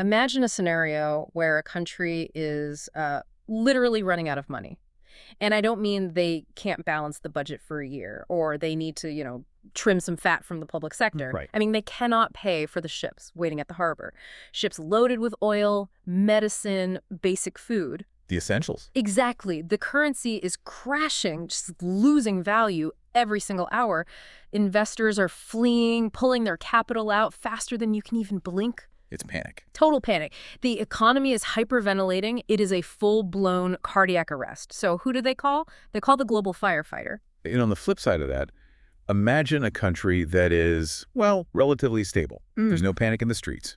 Imagine a scenario where a country is literally running out of money. And I don't mean they can't balance the budget for a year or they need to, trim some fat from the public sector. Right. I mean, they cannot pay for the ships waiting at the harbor. Ships loaded with oil, medicine, basic food. The essentials. Exactly. The currency is crashing, just losing value every single hour. Investors are fleeing, pulling their capital out faster than you can even blink. It's panic. Total panic. The economy is hyperventilating. It is a full-blown cardiac arrest. So who do they call? They call the global firefighter. And on the flip side of that, imagine a country that is, well, relatively stable. There's no panic in the streets,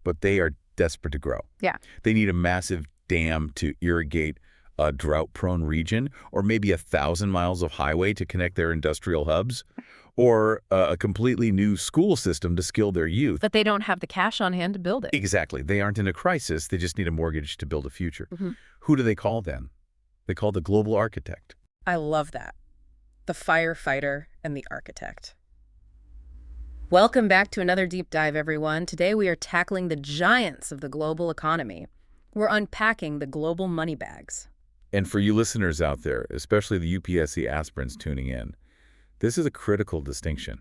but they are desperate to grow. Yeah. They need a massive dam to irrigate a drought-prone region, or maybe 1,000 miles of highway to connect their industrial hubs, or a completely new school system to skill their youth. But they don't have the cash on hand to build it. Exactly. They aren't in a crisis. They just need a mortgage to build a future. Who do they call then? They call the global architect. I love that. The firefighter and the architect. Welcome back to another deep dive, everyone. Today we are tackling the giants of the global economy. We're unpacking the global money bags. And for you listeners out there, especially the UPSC aspirants tuning in, this is a critical distinction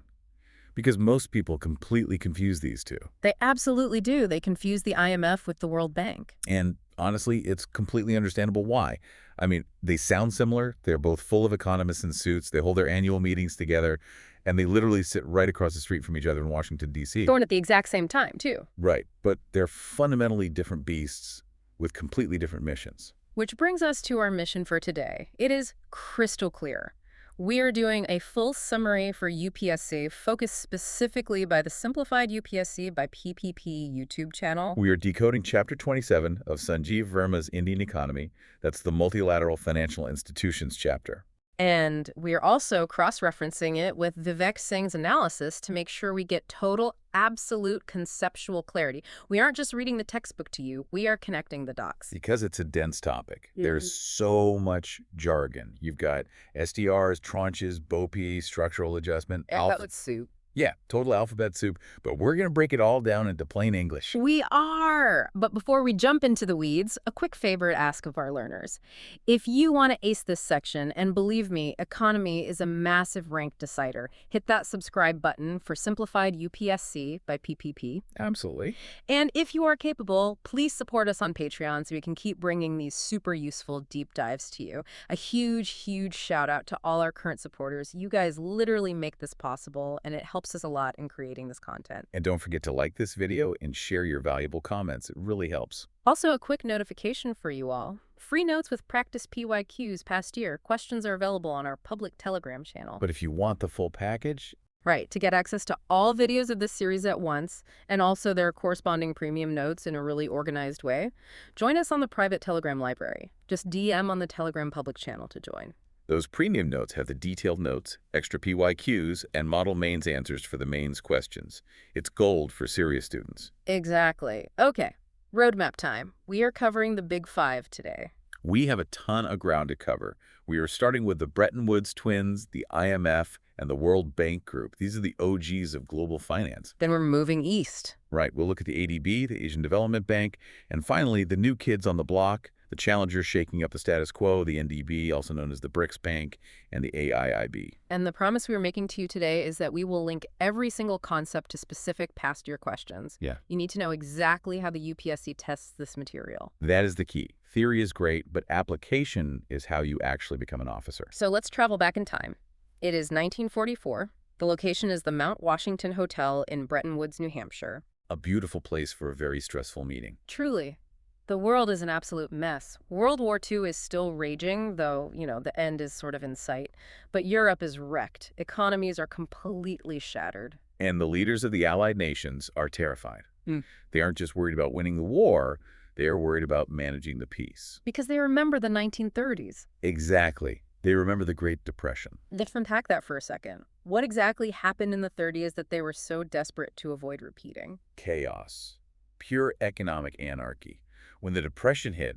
because most people completely confuse these two. They absolutely do. They confuse the IMF with the World Bank. And honestly, it's completely understandable why. I mean, they sound similar. They're both full of economists in suits. They hold their annual meetings together, and they literally sit right across the street from each other in Washington, D.C. Going at the exact same time, too. Right. But they're fundamentally different beasts with completely different missions. Which brings us to our mission for today. It is crystal clear. We are doing a full summary for UPSC, focused specifically by the Simplified UPSC by PPP YouTube channel. We are decoding Chapter 27 of Sanjeev Verma's Indian Economy. That's the Multilateral Financial Institutions chapter. And we are also cross-referencing it with Vivek Singh's analysis to make sure we get total, absolute conceptual clarity. We aren't just reading the textbook to you. We are connecting the dots. Because it's a dense topic. There's so much jargon. You've got SDRs, tranches, BOPI, structural adjustment. That was soup. Yeah, total alphabet soup. But we're going to break it all down into plain English. We are. But before we jump into the weeds, a quick favor to ask of our learners. If you want to ace this section, and believe me, economy is a massive rank decider, hit that subscribe button for Simplified UPSC by PPP. Absolutely. And if you are capable, please support us on Patreon so we can keep bringing these super useful deep dives to you. A huge, huge shout out to all our current supporters. You guys literally make this possible, and it helps us a lot in creating this content. And don't forget to like this video and share your valuable comments. It really helps. Also, a quick notification for you all. Free notes with practice PYQs past year. Questions are available on our public Telegram channel. But if you want the full package... Right, to get access to all videos of this series at once, and also their corresponding premium notes in a really organized way, join us on the private Telegram library. Just DM on the Telegram public channel to join. Those premium notes have the detailed notes, extra PYQs, and model mains answers for the mains questions. It's gold for serious students. Exactly. Okay, roadmap time. We are covering the Big Five today. We have a ton of ground to cover. We are starting with the Bretton Woods twins, the IMF, and the World Bank Group. These are the OGs of global finance. Then we're moving east. Right. We'll look at the AIIB, the Asian Development Bank, and finally, the new kids on the block, the challengers shaking up the status quo, the NDB, also known as the BRICS Bank, and the AIIB. And the promise we are making to you today is that we will link every single concept to specific past year questions. Yeah. You need to know exactly how the UPSC tests this material. That is the key. Theory is great, but application is how you actually become an officer. So let's travel back in time. It is 1944. The location is the Mount Washington Hotel in Bretton Woods, New Hampshire. A beautiful place for a very stressful meeting. Truly. The world is an absolute mess. World War II is still raging, though, the end is sort of in sight. But Europe is wrecked. Economies are completely shattered. And the leaders of the Allied nations are terrified. They aren't just worried about winning the war, they are worried about managing the peace. Because they remember the 1930s. Exactly. They remember the Great Depression. Let's unpack that for a second. What exactly happened in the 30s that they were so desperate to avoid repeating? Chaos. Pure economic anarchy. When the Depression hit,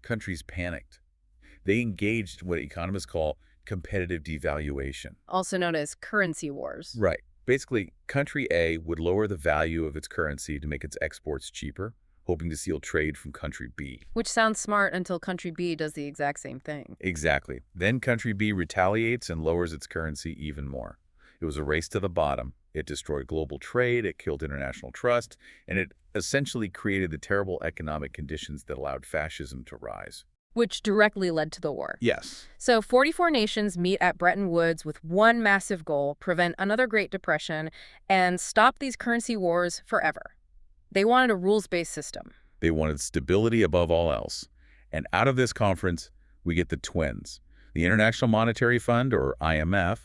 countries panicked. They engaged what economists call competitive devaluation. Also known as currency wars. Right. Basically, country A would lower the value of its currency to make its exports cheaper, hoping to seal trade from country B. Which sounds smart until country B does the exact same thing. Exactly. Then country B retaliates and lowers its currency even more. It was a race to the bottom. It destroyed global trade, it killed international trust, and it essentially created the terrible economic conditions that allowed fascism to rise. Which directly led to the war. Yes. So 44 nations meet at Bretton Woods with one massive goal: prevent another Great Depression and stop these currency wars forever. They wanted a rules-based system. They wanted stability above all else. And out of this conference, we get the twins, the International Monetary Fund, or IMF,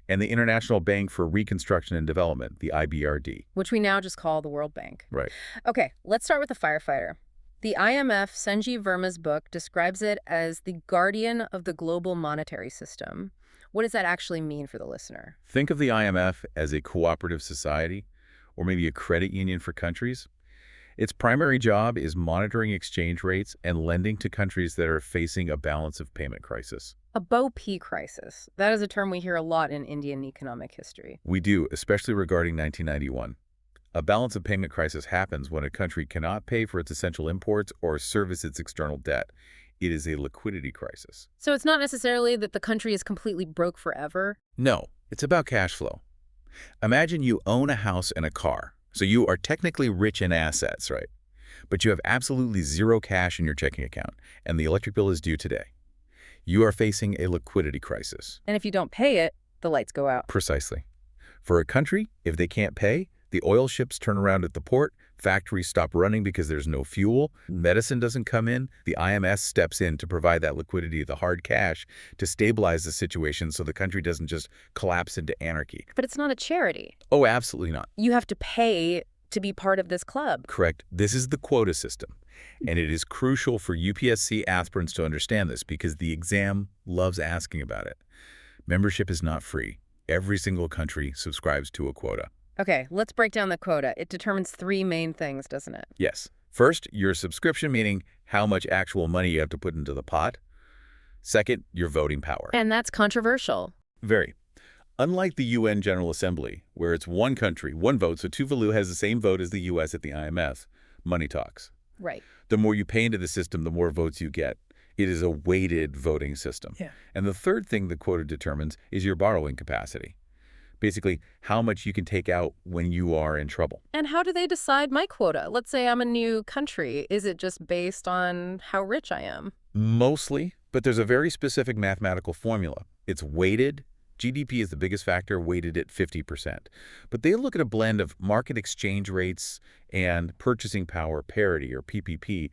and the International Bank for Reconstruction and Development, the IBRD. Which we now just call the World Bank. Right. Okay, let's start with the firefighter. The IMF, Sanjeev Verma's book, describes it as the guardian of the global monetary system. What does that actually mean for the listener? Think of the IMF as a cooperative society, or maybe a credit union for countries. Its primary job is monitoring exchange rates and lending to countries that are facing a balance of payment crisis. A BOP crisis. That is a term we hear a lot in Indian economic history. We do, especially regarding 1991. A balance of payment crisis happens when a country cannot pay for its essential imports or service its external debt. It is a liquidity crisis. So it's not necessarily that the country is completely broke forever? No, it's about cash flow. Imagine you own a house and a car. So you are technically rich in assets, right? But you have absolutely zero cash in your checking account, and the electric bill is due today. You are facing a liquidity crisis. And if you don't pay it, the lights go out. Precisely. For a country, if they can't pay, the oil ships turn around at the port, factories stop running because there's no fuel, medicine doesn't come in, the IMF steps in to provide that liquidity, the hard cash, to stabilize the situation so the country doesn't just collapse into anarchy. But it's not a charity. Oh, absolutely not. You have to pay to be part of this club. Correct. This is the quota system. And it is crucial for UPSC aspirants to understand this because the exam loves asking about it. Membership is not free. Every single country subscribes to a quota. Okay, let's break down the quota. It determines three main things, doesn't it? Yes. First, your subscription, meaning how much actual money you have to put into the pot. Second, your voting power. And that's controversial. Very. Unlike the UN General Assembly, where it's one country, one vote, so Tuvalu has the same vote as the U.S. at the IMF, money talks. Right. The more you pay into the system, the more votes you get. It is a weighted voting system. Yeah. And the third thing the quota determines is your borrowing capacity. Basically, how much you can take out when you are in trouble. And how do they decide my quota? Let's say I'm a new country. Is it just based on how rich I am? Mostly, but there's a very specific mathematical formula. It's weighted. GDP is the biggest factor, weighted at 50%. But they look at a blend of market exchange rates and purchasing power parity, or PPP,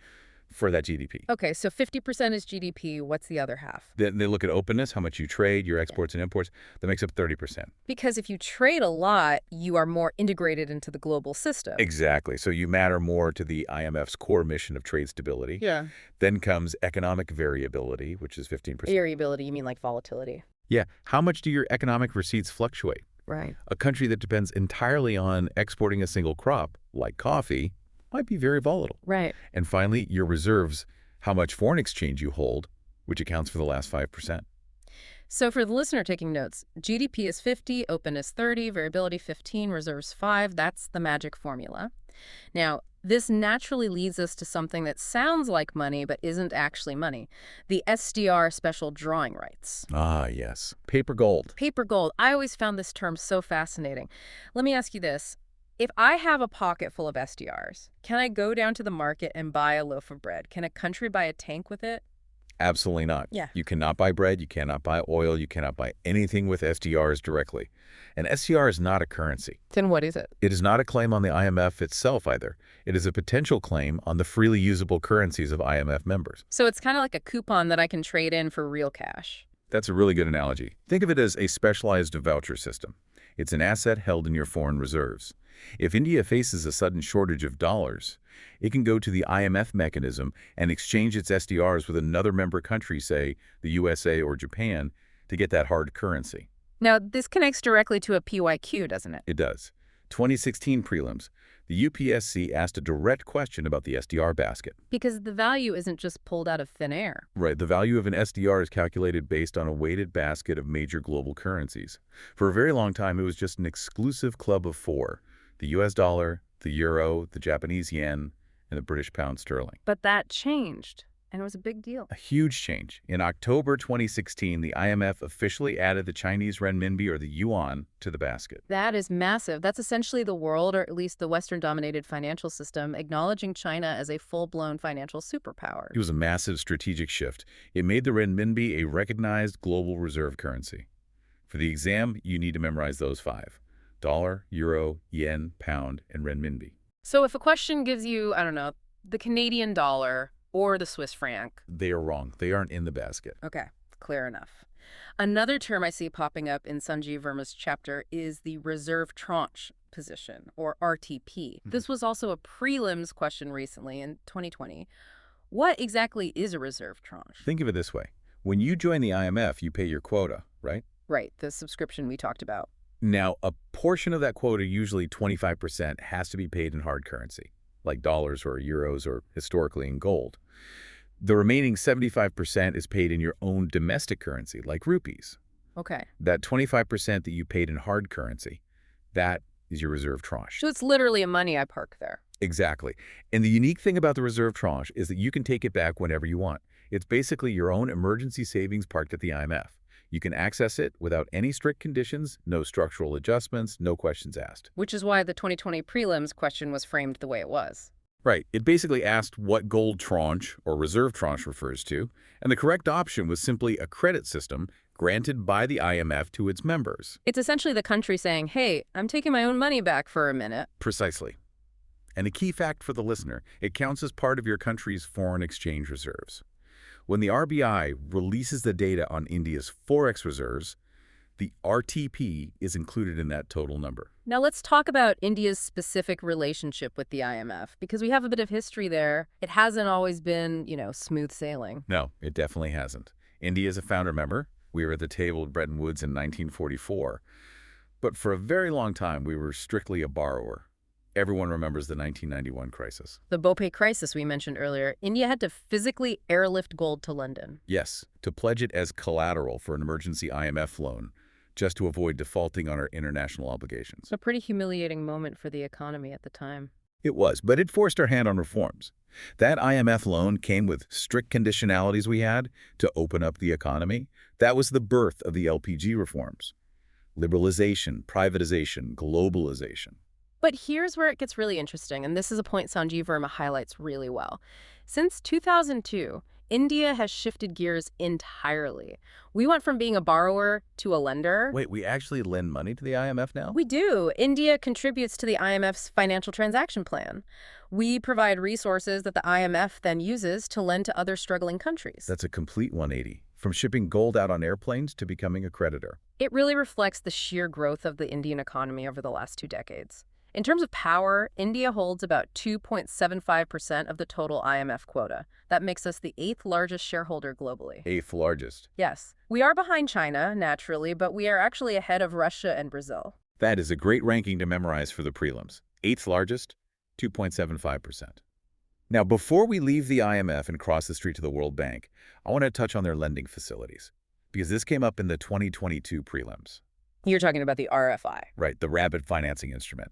for that GDP. Okay, so 50% is GDP. What's the other half? Then they look at openness, how much you trade, your exports and imports. That makes up 30%. Because if you trade a lot, you are more integrated into the global system. Exactly. So you matter more to the IMF's core mission of trade stability. Yeah. Then comes economic variability, which is 15%. Variability, you mean like volatility? Yeah. How much do your economic receipts fluctuate? Right. A country that depends entirely on exporting a single crop, like coffee, might be very volatile. Right. And finally, your reserves, how much foreign exchange you hold, which accounts for the last 5%. So for the listener taking notes, GDP is 50, openness 30, variability 15, reserves 5. That's the magic formula. Now, this naturally leads us to something that sounds like money but isn't actually money, the SDR special drawing rights. Ah, yes. Paper gold. Paper gold. I always found this term so fascinating. Let me ask you this. If I have a pocket full of SDRs, can I go down to the market and buy a loaf of bread? Can a country buy a tank with it? Absolutely not. Yeah. You cannot buy bread, you cannot buy oil, you cannot buy anything with SDRs directly. An SDR is not a currency. Then what is it? It is not a claim on the IMF itself either. It is a potential claim on the freely usable currencies of IMF members. So it's kind of like a coupon that I can trade in for real cash. That's a really good analogy. Think of it as a specialized voucher system. It's an asset held in your foreign reserves. If India faces a sudden shortage of dollars, it can go to the IMF mechanism and exchange its SDRs with another member country, say the USA or Japan, to get that hard currency. Now, this connects directly to a PYQ, doesn't it? It does. 2016 prelims, the UPSC asked a direct question about the SDR basket. Because the value isn't just pulled out of thin air. Right, the value of an SDR is calculated based on a weighted basket of major global currencies. For a very long time, it was just an exclusive club of four: the US dollar, the euro, the Japanese yen, in the British pound sterling. But that changed, and it was a big deal. A huge change. In October 2016, the IMF officially added the Chinese renminbi, or the yuan, to the basket. That is massive. That's essentially the world, or at least the Western-dominated financial system, acknowledging China as a full-blown financial superpower. It was a massive strategic shift. It made the renminbi a recognized global reserve currency. For the exam, you need to memorize those 5: dollar, euro, yen, pound, and renminbi. So if a question gives you, I don't know, the Canadian dollar or the Swiss franc. They are wrong. They aren't in the basket. Okay, clear enough. Another term I see popping up in Sanjeev Verma's chapter is the reserve tranche position, or RTP. This was also a prelims question recently in 2020. What exactly is a reserve tranche? Think of it this way. When you join the IMF, you pay your quota, right? Right, the subscription we talked about. Now, a portion of that quota, usually 25%, has to be paid in hard currency, like dollars or euros or historically in gold. The remaining 75% is paid in your own domestic currency, like rupees. Okay. That 25% that you paid in hard currency, that is your reserve tranche. So it's literally a money I park there. Exactly. And the unique thing about the reserve tranche is that you can take it back whenever you want. It's basically your own emergency savings parked at the IMF. You can access it without any strict conditions, no structural adjustments, no questions asked. Which is why the 2020 prelims question was framed the way it was. Right. It basically asked what gold tranche or reserve tranche refers to, and the correct option was simply a credit system granted by the IMF to its members. It's essentially the country saying, hey, I'm taking my own money back for a minute. Precisely. And a key fact for the listener, it counts as part of your country's foreign exchange reserves. When the RBI releases the data on India's forex reserves, the RTP is included in that total number. Now let's talk about India's specific relationship with the IMF, because we have a bit of history there. It hasn't always been, smooth sailing. No, it definitely hasn't. India is a founder member. We were at the table at Bretton Woods in 1944. But for a very long time, we were strictly a borrower. Everyone remembers the 1991 crisis. The Bhopay crisis we mentioned earlier. India had to physically airlift gold to London. Yes, to pledge it as collateral for an emergency IMF loan, just to avoid defaulting on our international obligations. A pretty humiliating moment for the economy at the time. It was, but it forced our hand on reforms. That IMF loan came with strict conditionalities we had to open up the economy. That was the birth of the LPG reforms. Liberalization, privatization, globalization. But here's where it gets really interesting, and this is a point Sanjeev Verma highlights really well. Since 2002, India has shifted gears entirely. We went from being a borrower to a lender. Wait, we actually lend money to the IMF now? We do. India contributes to the IMF's financial transaction plan. We provide resources that the IMF then uses to lend to other struggling countries. That's a complete 180. From shipping gold out on airplanes to becoming a creditor. It really reflects the sheer growth of the Indian economy over the last 2 decades. In terms of power, India holds about 2.75% of the total IMF quota. That makes us the 8th largest shareholder globally. 8th largest. Yes. We are behind China, naturally, but we are actually ahead of Russia and Brazil. That is a great ranking to memorize for the prelims. 8th largest, 2.75%. Now, before we leave the IMF and cross the street to the World Bank, I want to touch on their lending facilities, because this came up in the 2022 prelims. You're talking about the RFI. Right, the rapid financing instrument.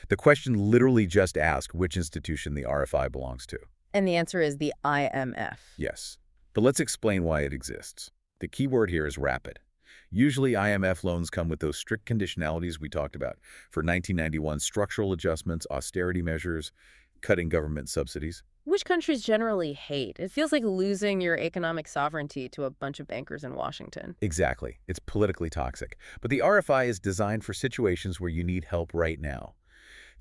The question literally just asked which institution the RFI belongs to. And the answer is the IMF. Yes. But let's explain why it exists. The key word here is rapid. Usually IMF loans come with those strict conditionalities we talked about for 1991 structural adjustments, austerity measures, cutting government subsidies. Which countries generally hate. It feels like losing your economic sovereignty to a bunch of bankers in Washington. Exactly. It's politically toxic. But the RFI is designed for situations where you need help right now.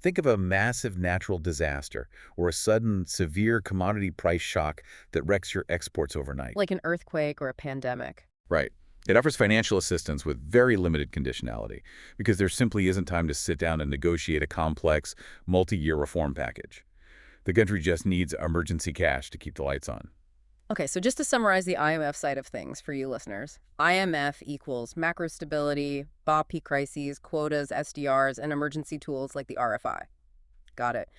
Think of a massive natural disaster or a sudden, severe commodity price shock that wrecks your exports overnight. Like an earthquake or a pandemic. Right. It offers financial assistance with very limited conditionality because there simply isn't time to sit down and negotiate a complex, multi-year reform package. The country just needs emergency cash to keep the lights on. Okay, so just to summarize the IMF side of things for you listeners, IMF equals macro stability, BOP crises, quotas, SDRs, and emergency tools like the RFI. Got it.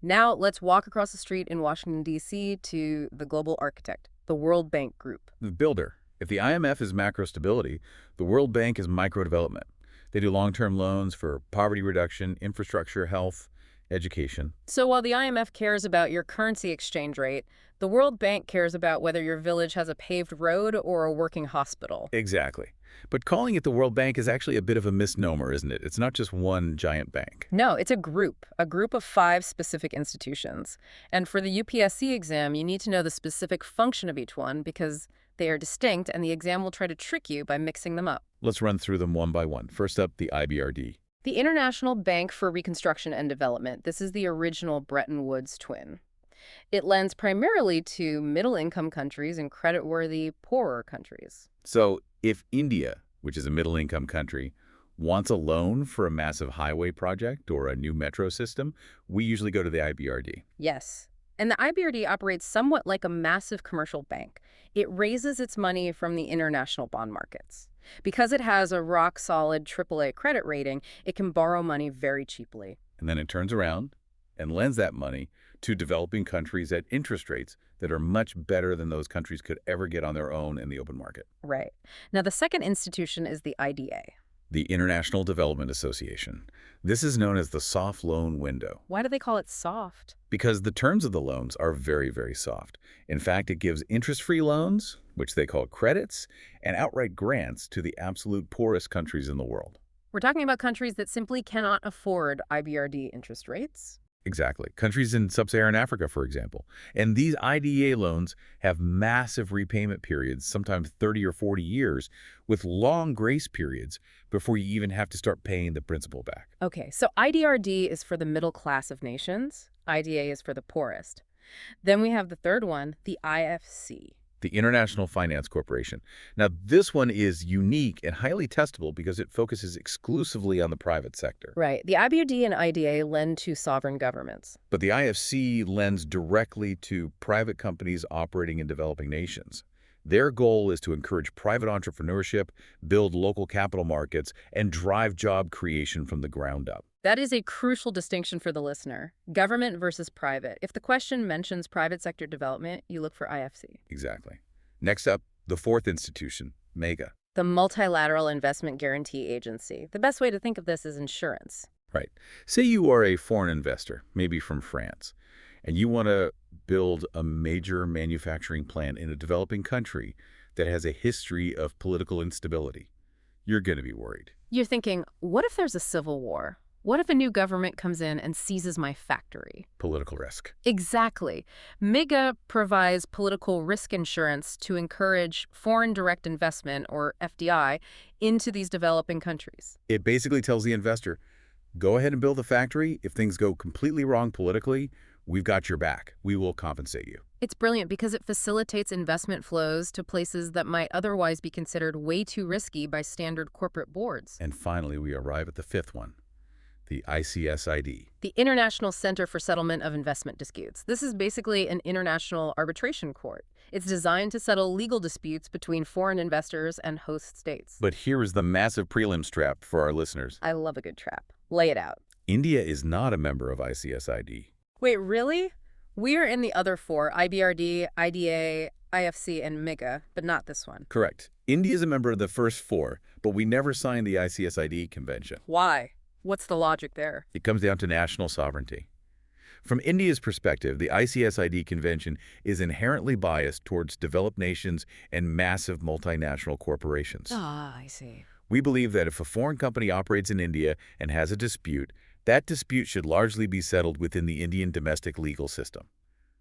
Now let's walk across the street in Washington, D.C. to the global architect, the World Bank Group. The builder. If the IMF is macro stability, the World Bank is micro development. They do long-term loans for poverty reduction, infrastructure, health, education. So while the IMF cares about your currency exchange rate, the World Bank cares about whether your village has a paved road or a working hospital. Exactly. But calling it the World Bank is actually a bit of a misnomer, isn't it? It's not just one giant bank. No, it's a group of 5 specific institutions. And for the UPSC exam, you need to know the specific function of each one because they are distinct and the exam will try to trick you by mixing them up. Let's run through them one by one. First up, the IBRD. The International Bank for Reconstruction and Development. This is the original Bretton Woods twin. It lends primarily to middle-income countries and credit-worthy poorer countries. So if India, which is a middle-income country, wants a loan for a massive highway project or a new metro system, we usually go to the IBRD. Yes. And the IBRD operates somewhat like a massive commercial bank. It raises its money from the international bond markets. Because it has a rock-solid AAA credit rating, it can borrow money very cheaply. And then it turns around and lends that money to developing countries at interest rates that are much better than those countries could ever get on their own in the open market. Right. Now, the second institution is the IDA. The International Development Association. This is known as the soft loan window. Why do they call it soft? Because the terms of the loans are very, very soft. In fact, it gives interest-free loans, which they call credits, and outright grants to the absolute poorest countries in the world. We're talking about countries that simply cannot afford IBRD interest rates. Exactly. Countries in sub-Saharan Africa, for example. And these IDA loans have massive repayment periods, sometimes 30 or 40 years, with long grace periods before you even have to start paying the principal back. Okay, so IDRD is for the middle class of nations. IDA is for the poorest. Then we have the third one, the IFC. The International Finance Corporation. Now, this one is unique and highly testable because it focuses exclusively on the private sector. Right. The IBRD and IDA lend to sovereign governments. But the IFC lends directly to private companies operating in developing nations. Their goal is to encourage private entrepreneurship, build local capital markets, and drive job creation from the ground up. That is a crucial distinction for the listener. Government versus private. If the question mentions private sector development, you look for IFC. Exactly. Next up, the fourth institution, MIGA. The Multilateral Investment Guarantee Agency. The best way to think of this is insurance. Right. Say you are a foreign investor, maybe from France, and you want to build a major manufacturing plant in a developing country that has a history of political instability. You're going to be worried. You're thinking, what if there's a civil war? What if a new government comes in and seizes my factory? Political risk. Exactly. MIGA provides political risk insurance to encourage foreign direct investment, or FDI, into these developing countries. It basically tells the investor, go ahead and build the factory. If things go completely wrong politically, we've got your back. We will compensate you. It's brilliant because it facilitates investment flows to places that might otherwise be considered way too risky by standard corporate boards. And finally, we arrive at the fifth one, the ICSID. The International Center for Settlement of Investment Disputes. This is basically an international arbitration court. It's designed to settle legal disputes between foreign investors and host states. But here is the massive prelims trap for our listeners. I love a good trap. Lay it out. India is not a member of ICSID. Wait, really? We are in the other 4, IBRD, IDA, IFC, and MIGA, but not this one. Correct. India is a member of the first 4, but we never signed the ICSID convention. Why? What's the logic there? It comes down to national sovereignty. From India's perspective, the ICSID convention is inherently biased towards developed nations and massive multinational corporations. Ah, I see. We believe that if a foreign company operates in India and has a dispute, that dispute should largely be settled within the Indian domestic legal system.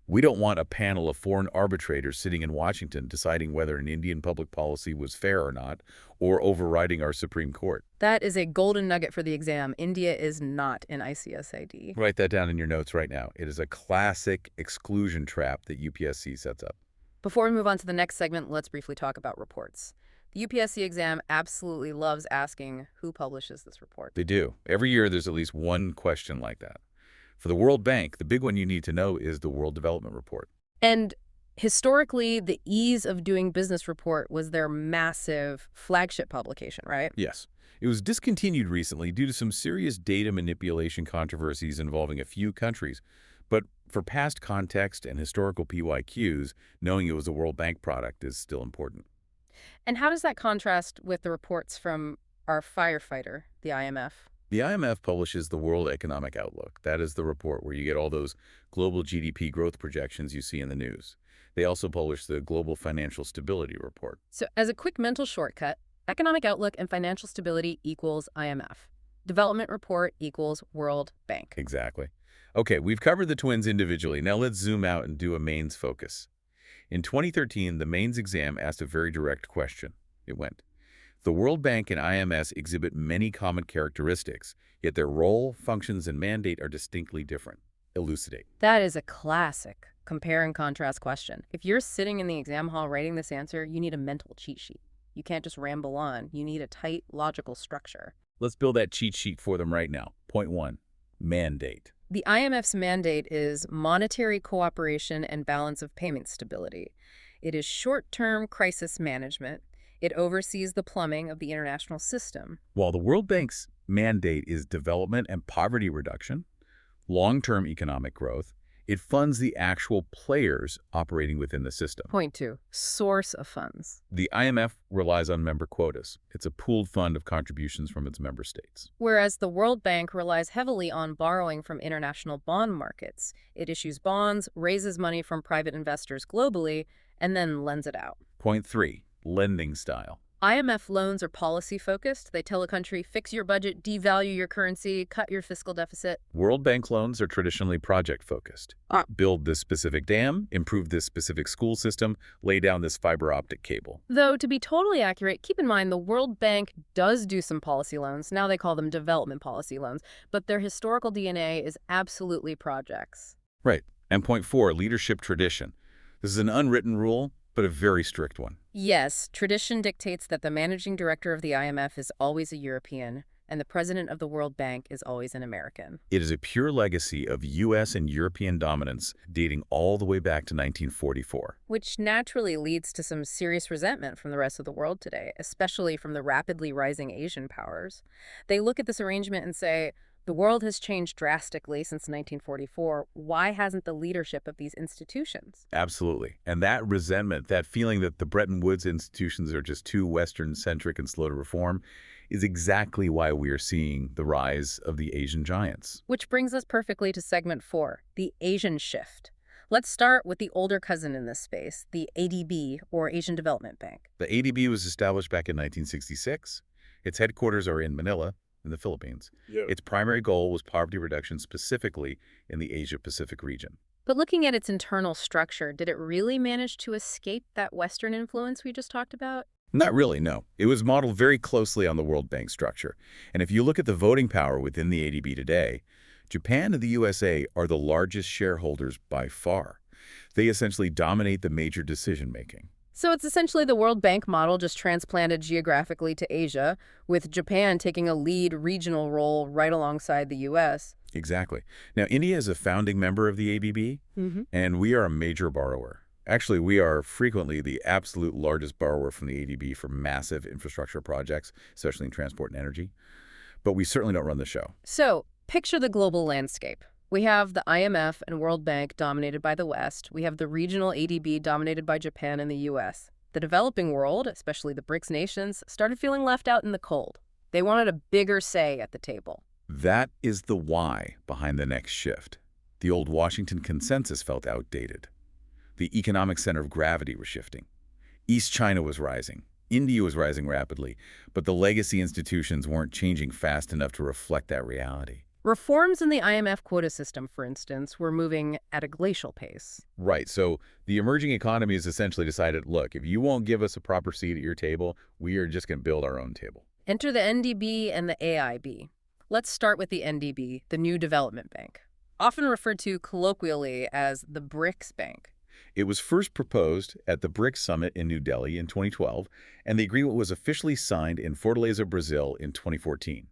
We don't want a panel of foreign arbitrators sitting in Washington deciding whether an Indian public policy was fair or not, or overriding our Supreme Court. That is a golden nugget for the exam. India is not in ICSID. Write that down in your notes right now. It is a classic exclusion trap that UPSC sets up. Before we move on to the next segment, let's briefly talk about reports. The UPSC exam absolutely loves asking who publishes this report. They do. Every year there's at least one question like that. For the World Bank, the big one you need to know is the World Development Report. And historically, the Ease of Doing Business report was their massive flagship publication, right? Yes. It was discontinued recently due to some serious data manipulation controversies involving a few countries. But for past context and historical PYQs, knowing it was a World Bank product is still important. And how does that contrast with the reports from our firefighter, the IMF? The IMF publishes the World Economic Outlook. That is the report where you get all those global GDP growth projections you see in the news. They also publish the Global Financial Stability Report. So as a quick mental shortcut, economic outlook and financial stability equals IMF. Development report equals World Bank. Exactly. Okay, we've covered the twins individually. Now let's zoom out and do a mains focus. In 2013, the mains exam asked a very direct question. It went, the World Bank and IMF exhibit many common characteristics, yet their role, functions, and mandate are distinctly different. Elucidate. That is a classic compare and contrast question. If you're sitting in the exam hall writing this answer, you need a mental cheat sheet. You can't just ramble on. You need a tight, logical structure. Let's build that cheat sheet for them right now. Point 1, mandate. The IMF's mandate is monetary cooperation and balance of payment stability. It is short-term crisis management. It oversees the plumbing of the international system. While the World Bank's mandate is development and poverty reduction, long-term economic growth, it funds the actual players operating within the system. Point 2, source of funds. The IMF relies on member quotas. It's a pooled fund of contributions from its member states. Whereas the World Bank relies heavily on borrowing from international bond markets. It issues bonds, raises money from private investors globally, and then lends it out. Point 3, lending style. IMF loans are policy-focused. They tell a country, fix your budget, devalue your currency, cut your fiscal deficit. World Bank loans are traditionally project-focused. Build this specific dam, improve this specific school system, lay down this fiber optic cable. Though, to be totally accurate, keep in mind the World Bank does do some policy loans. Now they call them development policy loans. But their historical DNA is absolutely projects. Right. And point 4, leadership tradition. This is an unwritten rule, but a very strict one. Yes, tradition dictates that the managing director of the IMF is always a European, and the president of the World Bank is always an American. It is a pure legacy of U.S. and European dominance dating all the way back to 1944. Which naturally leads to some serious resentment from the rest of the world today, especially from the rapidly rising Asian powers. They look at this arrangement and say, the world has changed drastically since 1944. Why hasn't the leadership of these institutions? Absolutely. And that resentment, that feeling that the Bretton Woods institutions are just too Western-centric and slow to reform, is exactly why we are seeing the rise of the Asian giants. Which brings us perfectly to segment 4, the Asian shift. Let's start with the older cousin in this space, the ADB, or Asian Development Bank. The ADB was established back in 1966. Its headquarters are in Manila, in the Philippines. Yeah. Its primary goal was poverty reduction specifically in the Asia-Pacific region. But looking at its internal structure, did it really manage to escape that Western influence we just talked about? Not really, no. It was modeled very closely on the World Bank structure. And if you look at the voting power within the ADB today, Japan and the USA are the largest shareholders by far. They essentially dominate the major decision-making. So it's essentially the World Bank model just transplanted geographically to Asia, with Japan taking a lead regional role right alongside the U.S. Exactly. Now, India is a founding member of the ABB, and we are a major borrower. Actually, we are frequently the absolute largest borrower from the ADB for massive infrastructure projects, especially in transport and energy. But we certainly don't run the show. So, picture the global landscape. We have the IMF and World Bank dominated by the West. We have the regional ADB dominated by Japan and the U.S. The developing world, especially the BRICS nations, started feeling left out in the cold. They wanted a bigger say at the table. That is the why behind the next shift. The old Washington consensus felt outdated. The economic center of gravity was shifting. East China was rising. India was rising rapidly, but the legacy institutions weren't changing fast enough to reflect that reality. Reforms in the IMF quota system, for instance, were moving at a glacial pace. Right. So the emerging economies essentially decided, look, if you won't give us a proper seat at your table, we are just going to build our own table. Enter the NDB and the AIIB. Let's start with the NDB, the New Development Bank, often referred to colloquially as the BRICS Bank. It was first proposed at the BRICS Summit in New Delhi in 2012, and the agreement was officially signed in Fortaleza, Brazil in 2014.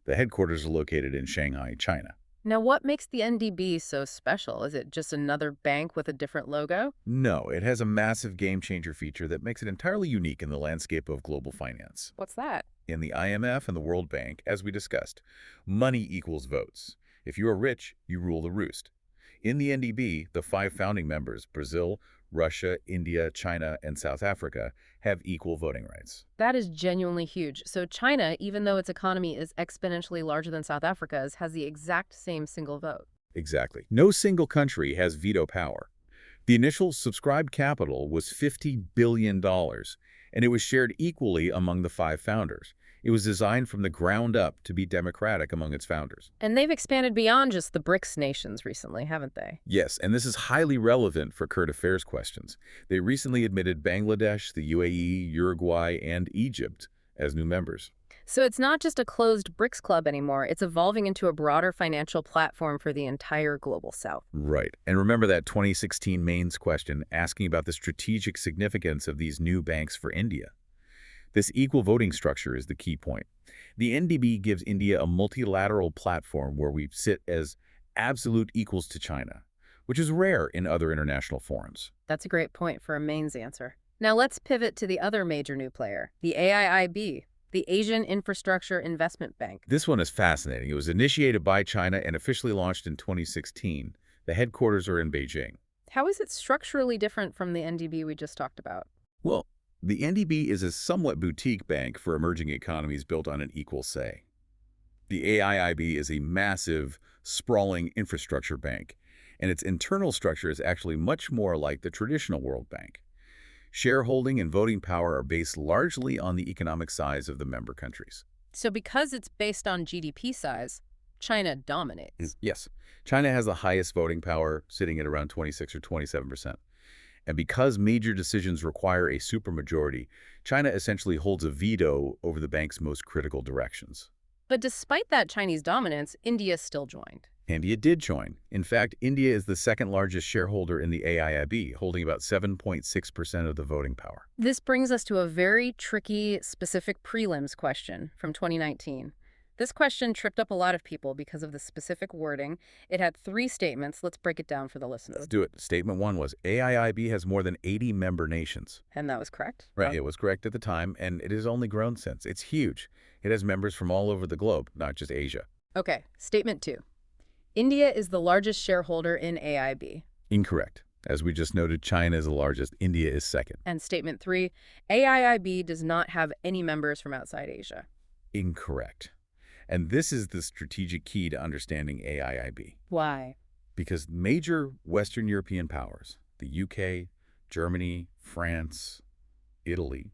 The headquarters are located in Shanghai, China. Now, what makes the NDB so special? Is it just another bank with a different logo? No, it has a massive game-changer feature that makes it entirely unique in the landscape of global finance. What's that? In the IMF and the World Bank, as we discussed, money equals votes. If you are rich, you rule the roost. In the NDB, the 5 founding members, Brazil, Russia, India, China, and South Africa, have equal voting rights. That is genuinely huge. So China, even though its economy is exponentially larger than South Africa's, has the exact same single vote. Exactly. No single country has veto power. The initial subscribed capital was $50 billion, and it was shared equally among the 5 founders. It was designed from the ground up to be democratic among its founders. And they've expanded beyond just the BRICS nations recently, haven't they? Yes, and this is highly relevant for current affairs questions. They recently admitted Bangladesh, the UAE, Uruguay, and Egypt as new members. So it's not just a closed BRICS club anymore. It's evolving into a broader financial platform for the entire global south. Right. And remember that 2016 mains question asking about the strategic significance of these new banks for India. This equal voting structure is the key point. The NDB gives India a multilateral platform where we sit as absolute equals to China, which is rare in other international forums. That's a great point for a mains answer. Now let's pivot to the other major new player, the AIIB, the Asian Infrastructure Investment Bank. This one is fascinating. It was initiated by China and officially launched in 2016. The headquarters are in Beijing. How is it structurally different from the NDB we just talked about? Well, the NDB is a somewhat boutique bank for emerging economies built on an equal say. The AIIB is a massive, sprawling infrastructure bank, and its internal structure is actually much more like the traditional World Bank. Shareholding and voting power are based largely on the economic size of the member countries. So because it's based on GDP size, China dominates. Yes. China has the highest voting power, sitting at around 26 or 27%. And because major decisions require a supermajority, China essentially holds a veto over the bank's most critical directions. But despite that Chinese dominance, India still joined. India did join. In fact, India is the second largest shareholder in the AIIB, holding about 7.6% of the voting power. This brings us to a very tricky, specific prelims question from 2019. This question tripped up a lot of people because of the specific wording. It had 3 statements. Let's break it down for the listeners. Let's do it. Statement 1 was AIIB has more than 80 member nations. And that was correct? Right, it was correct at the time, and it has only grown since. It's huge. It has members from all over the globe, not just Asia. Okay, statement 2. India is the largest shareholder in AIIB. Incorrect. As we just noted, China is the largest. India is second. And statement 3, AIIB does not have any members from outside Asia. Incorrect. And this is the strategic key to understanding AIIB. Why? Because major Western European powers, the UK, Germany, France, Italy,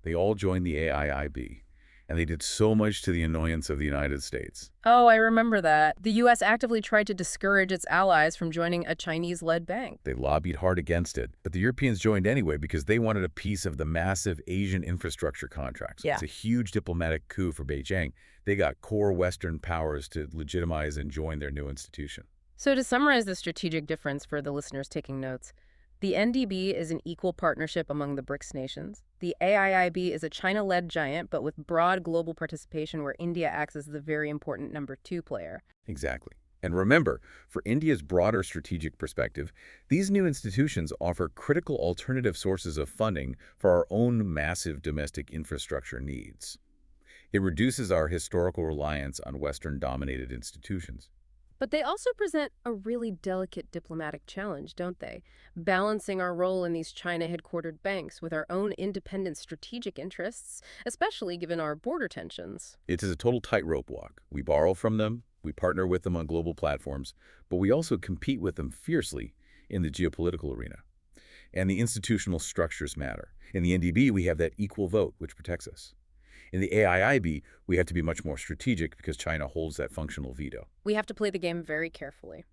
they all joined the AIIB. And they did so much to the annoyance of the United States. Oh, I remember that. The U.S. actively tried to discourage its allies from joining a Chinese-led bank. They lobbied hard against it, but the Europeans joined anyway because they wanted a piece of the massive Asian infrastructure contracts. Yeah. It's a huge diplomatic coup for Beijing. They got core Western powers to legitimize and join their new institution. So to summarize the strategic difference for the listeners taking notes, the NDB is an equal partnership among the BRICS nations. The AIIB is a China-led giant, but with broad global participation where India acts as the very important number 2 player. Exactly. And remember, for India's broader strategic perspective, these new institutions offer critical alternative sources of funding for our own massive domestic infrastructure needs. It reduces our historical reliance on Western-dominated institutions. But they also present a really delicate diplomatic challenge, don't they? Balancing our role in these China-headquartered banks with our own independent strategic interests, especially given our border tensions. It is a total tightrope walk. We borrow from them, we partner with them on global platforms, but we also compete with them fiercely in the geopolitical arena. And the institutional structures matter. In the NDB, we have that equal vote, which protects us. In the AIIB, we have to be much more strategic because China holds that functional veto. We have to play the game very carefully.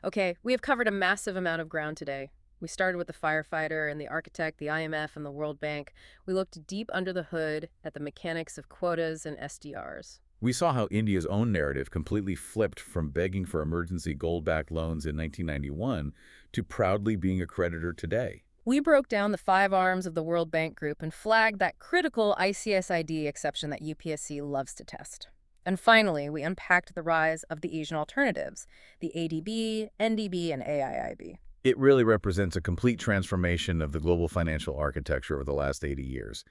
Okay, we have covered a massive amount of ground today. We started with the firefighter and the architect, the IMF and the World Bank. We looked deep under the hood at the mechanics of quotas and SDRs. We saw how India's own narrative completely flipped from begging for emergency gold-backed loans in 1991 to proudly being a creditor today. We broke down the 5 arms of the World Bank Group and flagged that critical ICSID exception that UPSC loves to test. And finally, we unpacked the rise of the Asian alternatives, the ADB, NDB, and AIIB. It really represents a complete transformation of the global financial architecture over the last 80 years.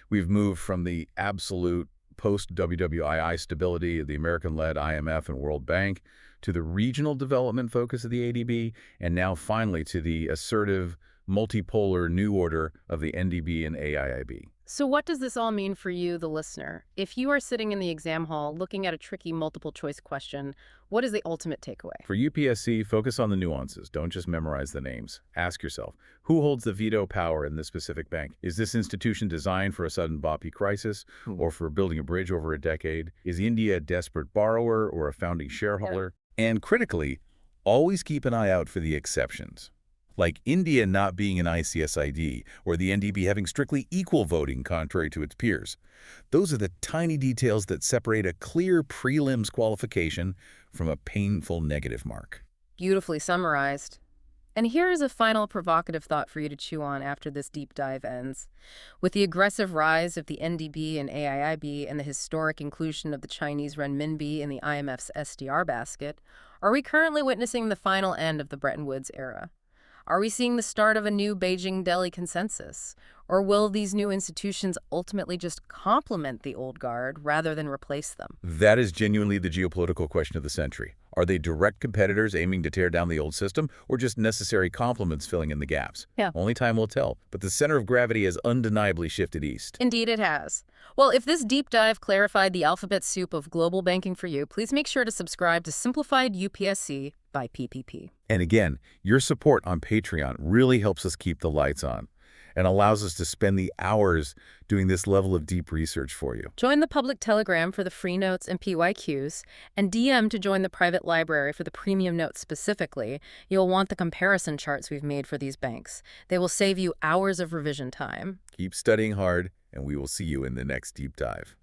We've moved from the absolute post-WWII stability of the American-led IMF and World Bank, to the regional development focus of the ADB, and now finally to the assertive, multipolar new order of the NDB and AIIB. So what does this all mean for you, the listener? If you are sitting in the exam hall looking at a tricky multiple-choice question, what is the ultimate takeaway? For UPSC, focus on the nuances. Don't just memorize the names. Ask yourself, who holds the veto power in this specific bank? Is this institution designed for a sudden boppy crisis or for building a bridge over a decade? Is India a desperate borrower or a founding shareholder? And critically, always keep an eye out for the exceptions, like India not being an ICSID or the NDB having strictly equal voting contrary to its peers. Those are the tiny details that separate a clear prelims qualification from a painful negative mark. Beautifully summarized. And here is a final provocative thought for you to chew on after this deep dive ends. With the aggressive rise of the NDB and AIIB and the historic inclusion of the Chinese renminbi in the IMF's SDR basket, are we currently witnessing the final end of the Bretton Woods era? Are we seeing the start of a new Beijing-Delhi consensus? Or will these new institutions ultimately just complement the old guard rather than replace them? That is genuinely the geopolitical question of the century. Are they direct competitors aiming to tear down the old system, or just necessary complements filling in the gaps? Yeah. Only time will tell, but the center of gravity has undeniably shifted east. Indeed it has. Well, if this deep dive clarified the alphabet soup of global banking for you, please make sure to subscribe to Simplified UPSC by PPP. And again, your support on Patreon really helps us keep the lights on and allows us to spend the hours doing this level of deep research for you. Join the public Telegram for the free notes and PYQs, and DM to join the private library for the premium notes specifically. You'll want the comparison charts we've made for these banks. They will save you hours of revision time. Keep studying hard, and we will see you in the next deep dive.